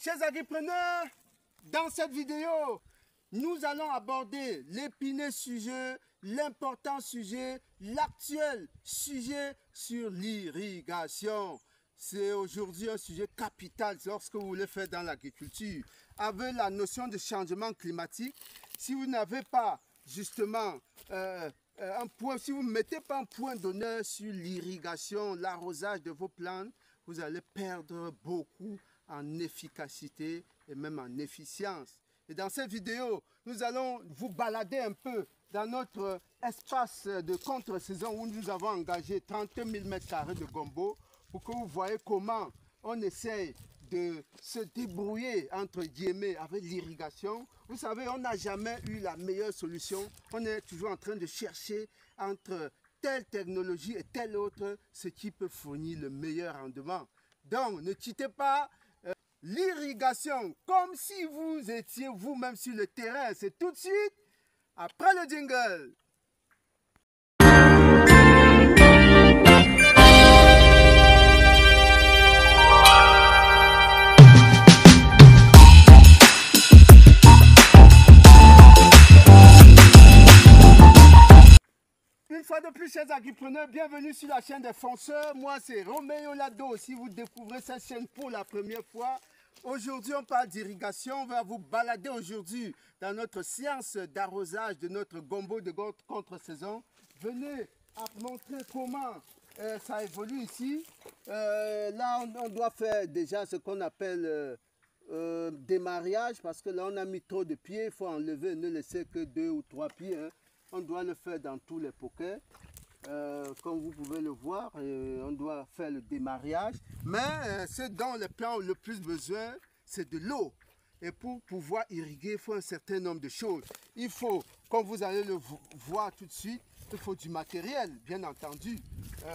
Chers agripreneurs, dans cette vidéo, nous allons aborder l'épineux sujet, l'important sujet, l'actuel sujet sur l'irrigation. C'est aujourd'hui un sujet capital lorsque vous voulez faire dans l'agriculture. Avec la notion de changement climatique, si vous n'avez pas justement si vous ne mettez pas un point d'honneur sur l'irrigation, l'arrosage de vos plantes, vous allez perdre beaucoup en efficacité et même en efficience. Et dans cette vidéo, nous allons vous balader un peu dans notre espace de contre-saison où nous avons engagé 30 000 m² de gombo pour que vous voyez comment on essaye de se débrouiller entre guillemets avec l'irrigation. Vous savez, on n'a jamais eu la meilleure solution. On est toujours en train de chercher entre telle technologie et telle autre ce qui peut fournir le meilleur rendement. Donc, ne quittez pas l'irrigation comme si vous étiez vous-même sur le terrain. C'est tout de suite après le jingle. Une fois de plus, chers agripreneurs, bienvenue sur la chaîne des fonceurs. Moi, c'est Roméo Lado. Si vous découvrez cette chaîne pour la première fois, aujourd'hui, on parle d'irrigation. On va vous balader aujourd'hui dans notre séance d'arrosage de notre gombo de contre-saison. Venez à montrer comment ça évolue ici. Là, on doit faire déjà ce qu'on appelle démarrage parce que là, on a mis trop de pieds. Il faut enlever, ne laisser que 2 ou 3 pieds. Hein. On doit le faire dans tous les poquets. Comme vous pouvez le voir, on doit faire le démarrage. Mais ce dont les plants ont le plus besoin, c'est de l'eau. Et pour pouvoir irriguer, il faut un certain nombre de choses. Il faut, comme vous allez le voir tout de suite, il faut du matériel, bien entendu.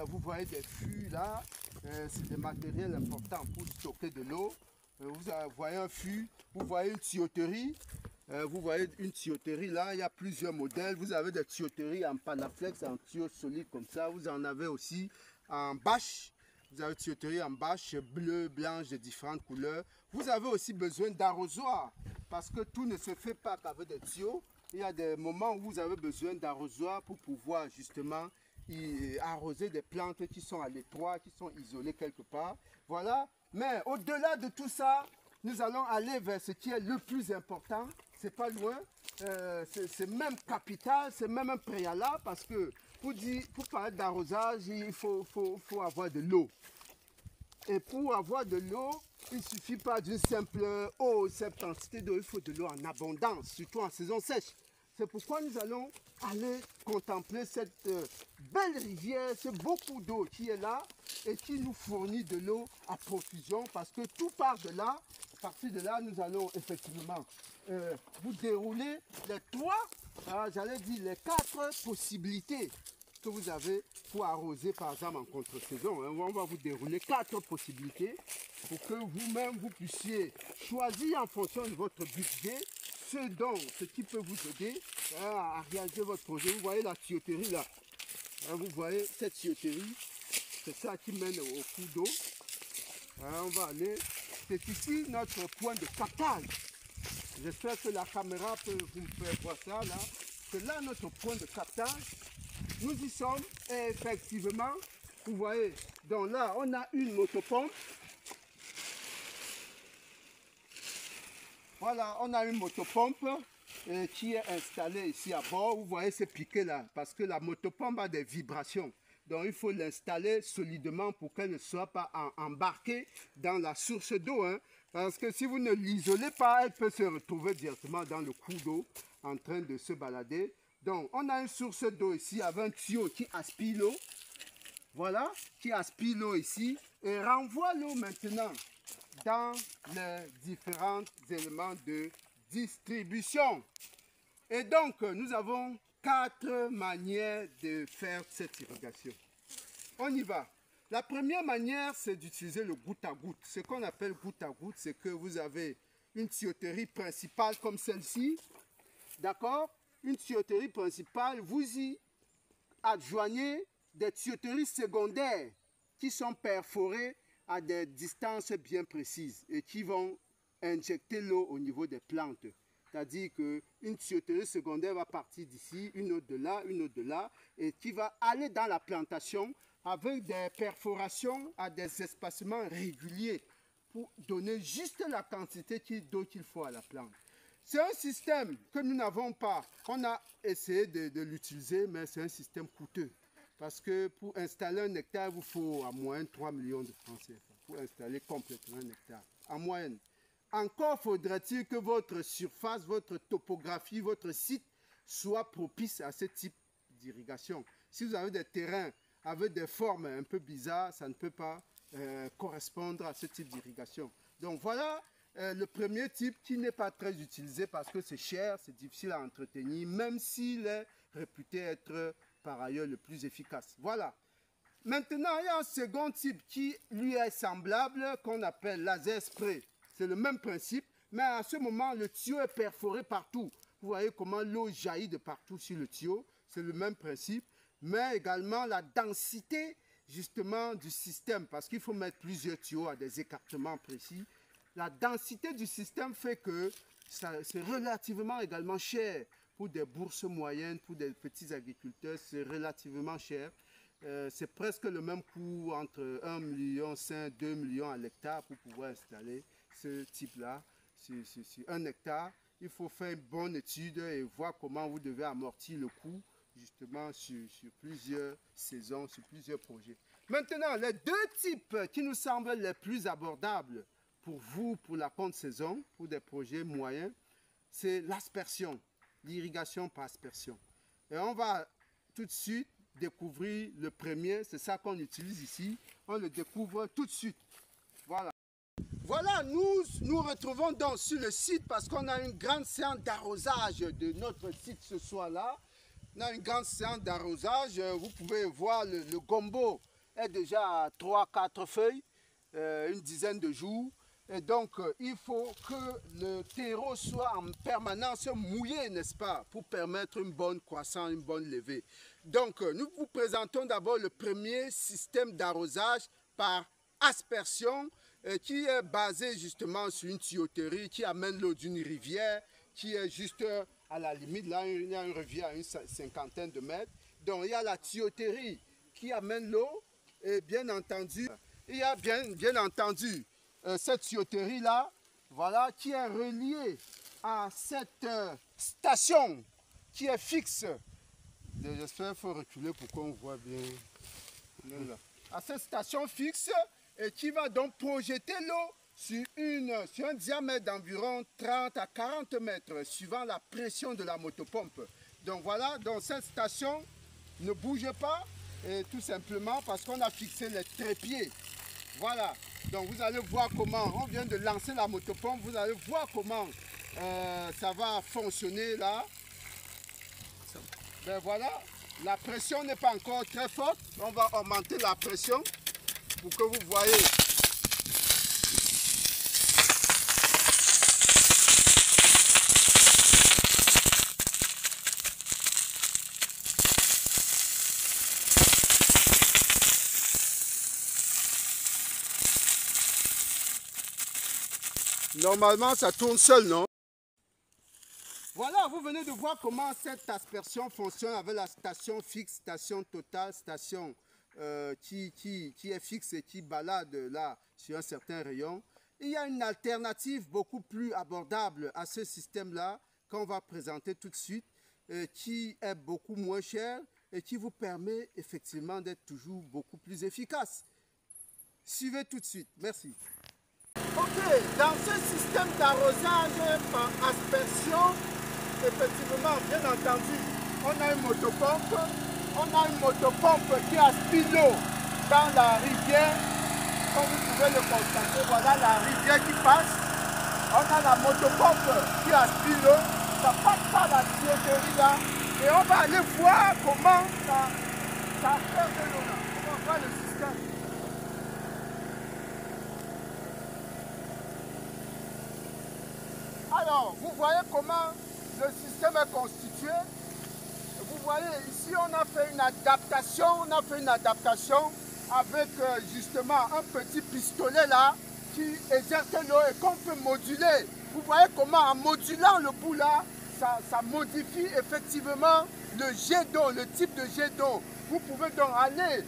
Vous voyez des fûts là, c'est des matériels importants pour stocker de l'eau. Vous voyez un fût, vous voyez une tuyauterie. Vous voyez une tuyauterie là, il y a plusieurs modèles. Vous avez des tuyauteries en panaflex, en tuyau solide comme ça. Vous en avez aussi en bâche. Vous avez une tuyauterie en bâche bleue, blanche de différentes couleurs. Vous avez aussi besoin d'arrosoirs parce que tout ne se fait pas qu'avec des tuyaux. Il y a des moments où vous avez besoin d'arrosoirs pour pouvoir justement arroser des plantes qui sont à l'étroit, qui sont isolées quelque part. Voilà. Mais au-delà de tout ça, nous allons aller vers ce qui est le plus important. C'est pas loin, c'est même capital, c'est même un préalable parce que pour parler d'arrosage, il faut avoir de l'eau. Et pour avoir de l'eau, il ne suffit pas d'une simple eau, simple quantité d'eau, il faut de l'eau en abondance, surtout en saison sèche. C'est pourquoi nous allons aller contempler cette belle rivière, ce beaucoup d'eau qui est là et qui nous fournit de l'eau à profusion parce que tout part de là. À partir de là, nous allons effectivement vous dérouler les 3, j'allais dire les 4 possibilités que vous avez pour arroser par exemple en contre-saison. Hein. On va vous dérouler 4 possibilités pour que vous-même vous puissiez choisir en fonction de votre budget ce qui peut vous aider à réaliser votre projet. Vous voyez la tuyauterie là, vous voyez cette tuyauterie, c'est ça qui mène au coup d'eau. On va aller, c'est ici notre point de captage. J'espère que la caméra peut vous faire voir ça là. C'est là notre point de captage. Nous y sommes et effectivement, vous voyez, donc là on a une motopompe. Voilà, on a une motopompe qui est installée ici à bord. Vous voyez ce piquet là, parce que la motopompe a des vibrations. Donc il faut l'installer solidement pour qu'elle ne soit pas embarquée dans la source d'eau. Hein. Parce que si vous ne l'isolez pas, elle peut se retrouver directement dans le cours d'eau en train de se balader. Donc on a une source d'eau ici avec un tuyau qui aspire l'eau. Voilà, qui aspire l'eau ici et renvoie l'eau maintenant dans les différents éléments de distribution. Et donc, nous avons 4 manières de faire cette irrigation. On y va. La première manière, c'est d'utiliser le goutte à goutte. Ce qu'on appelle goutte à goutte, c'est que vous avez une tuyauterie principale comme celle-ci. D'accord? Une tuyauterie principale, vous y adjoignez des tuyauteries secondaires qui sont perforées à des distances bien précises et qui vont injecter l'eau au niveau des plantes. C'est-à-dire qu'une tuyauterie secondaire va partir d'ici, une autre de là, une autre de là, et qui va aller dans la plantation avec des perforations à des espacements réguliers pour donner juste la quantité d'eau qu'il faut à la plante. C'est un système que nous n'avons pas. On a essayé de l'utiliser, mais c'est un système coûteux. Parce que pour installer un hectare, il vous faut à moyenne 3 millions de francs CFA pour installer complètement un hectare. En moyenne. Encore faudrait-il que votre surface, votre topographie, votre site soit propice à ce type d'irrigation. Si vous avez des terrains avec des formes un peu bizarres, ça ne peut pas correspondre à ce type d'irrigation. Donc voilà le premier type qui n'est pas très utilisé parce que c'est cher, c'est difficile à entretenir, même s'il est réputé être par ailleurs le plus efficace. Voilà. Maintenant, il y a un second type qui lui est semblable, qu'on appelle laser spray. C'est le même principe, mais à ce moment, le tuyau est perforé partout. Vous voyez comment l'eau jaillit de partout sur le tuyau. C'est le même principe, mais également la densité justement du système, parce qu'il faut mettre plusieurs tuyaux à des écartements précis. La densité du système fait que c'est relativement également cher. Pour des bourses moyennes, pour des petits agriculteurs, c'est relativement cher. C'est presque le même coût entre 1,5 million, 2 millions à l'hectare pour pouvoir installer ce type-là sur 1 hectare. Il faut faire une bonne étude et voir comment vous devez amortir le coût justement sur plusieurs saisons, sur plusieurs projets. Maintenant, les deux types qui nous semblent les plus abordables pour vous, pour la contre-saison, pour des projets moyens, c'est l'aspersion, l'irrigation par aspersion. Et on va tout de suite découvrir le premier, c'est ça qu'on utilise ici. On le découvre tout de suite. Voilà. Voilà, nous nous retrouvons donc sur le site parce qu'on a une grande séance d'arrosage de notre site ce soir-là. On a une grande séance d'arrosage. Vous pouvez voir le gombo est déjà à 3-4 feuilles, une dizaine de jours. Et donc, il faut que le terreau soit en permanence mouillé, n'est-ce pas, pour permettre une bonne croissance, une bonne levée. Donc, nous vous présentons d'abord le premier système d'arrosage par aspersion qui est basé justement sur une tuyauterie qui amène l'eau d'une rivière qui est juste à la limite. Là, il y a une rivière à une cinquantaine de mètres. Donc, il y a la tuyauterie qui amène l'eau et bien entendu, il y a bien entendu cette tuyauterie-là, voilà, qui est reliée à cette station qui est fixe. J'espère qu'il faut reculer pour qu'on voit bien. Là. À cette station fixe et qui va donc projeter l'eau sur un diamètre d'environ 30 à 40 mètres, suivant la pression de la motopompe. Donc voilà, donc cette station ne bouge pas, et tout simplement parce qu'on a fixé les trépieds. Voilà, donc vous allez voir comment, on vient de lancer la motopompe, vous allez voir comment ça va fonctionner là. Ben voilà, la pression n'est pas encore très forte, on va augmenter la pression pour que vous voyez. Normalement, ça tourne seul, non? Voilà, vous venez de voir comment cette aspersion fonctionne avec la station fixe, station totale, station qui est fixe et qui balade là sur un certain rayon. Il y a une alternative beaucoup plus abordable à ce système-là qu'on va présenter tout de suite, qui est beaucoup moins cher et qui vous permet effectivement d'être toujours beaucoup plus efficace. Suivez tout de suite. Merci. Ok, dans ce système d'arrosage par aspersion, effectivement, bien entendu, on a une motopompe qui aspire l'eau dans la rivière. Comme vous pouvez le constater, voilà la rivière qui passe. On a la motopompe qui aspire l'eau, ça passe par la tuyauterie là, et on va aller voir comment ça fait de l'eau là. On va voir le système. Alors, vous voyez comment le système est constitué. Vous voyez, ici, on a fait une adaptation. On a fait une adaptation avec justement un petit pistolet là qui éjecte l'eau et qu'on peut moduler. Vous voyez comment en modulant le bout là, ça modifie effectivement le jet d'eau, le type de jet d'eau. Vous pouvez donc aller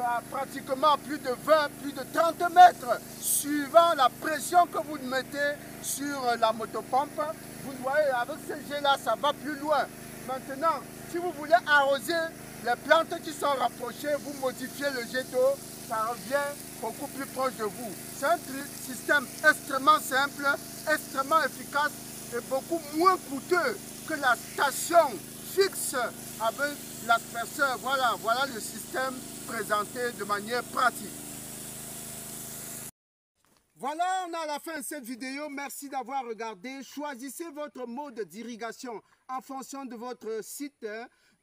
à pratiquement plus de 20, plus de 30 mètres, suivant la pression que vous mettez sur la motopompe. Vous voyez, avec ce jet-là, ça va plus loin. Maintenant, si vous voulez arroser les plantes qui sont rapprochées, vous modifiez le jet d'eau, ça revient beaucoup plus proche de vous. C'est un système extrêmement simple, extrêmement efficace et beaucoup moins coûteux que la station fixe avec l'asperseur. Voilà le système présenté de manière pratique. Voilà, on est à la fin de cette vidéo. Merci d'avoir regardé. Choisissez votre mode d'irrigation en fonction de votre site,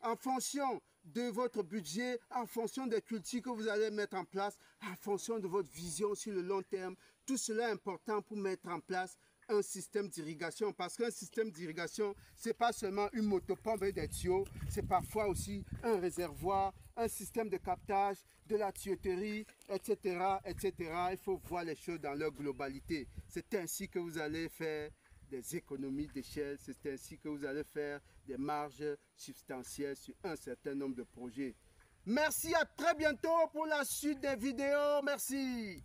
en fonction de votre budget, en fonction des cultures que vous allez mettre en place, en fonction de votre vision sur le long terme. Tout cela est important pour mettre en place un système d'irrigation, parce qu'un système d'irrigation, ce n'est pas seulement une motopompe et des tuyaux, c'est parfois aussi un réservoir, un système de captage, de la tuyauterie, etc., etc. Il faut voir les choses dans leur globalité. C'est ainsi que vous allez faire des économies d'échelle, c'est ainsi que vous allez faire des marges substantielles sur un certain nombre de projets. Merci, à très bientôt pour la suite des vidéos. Merci.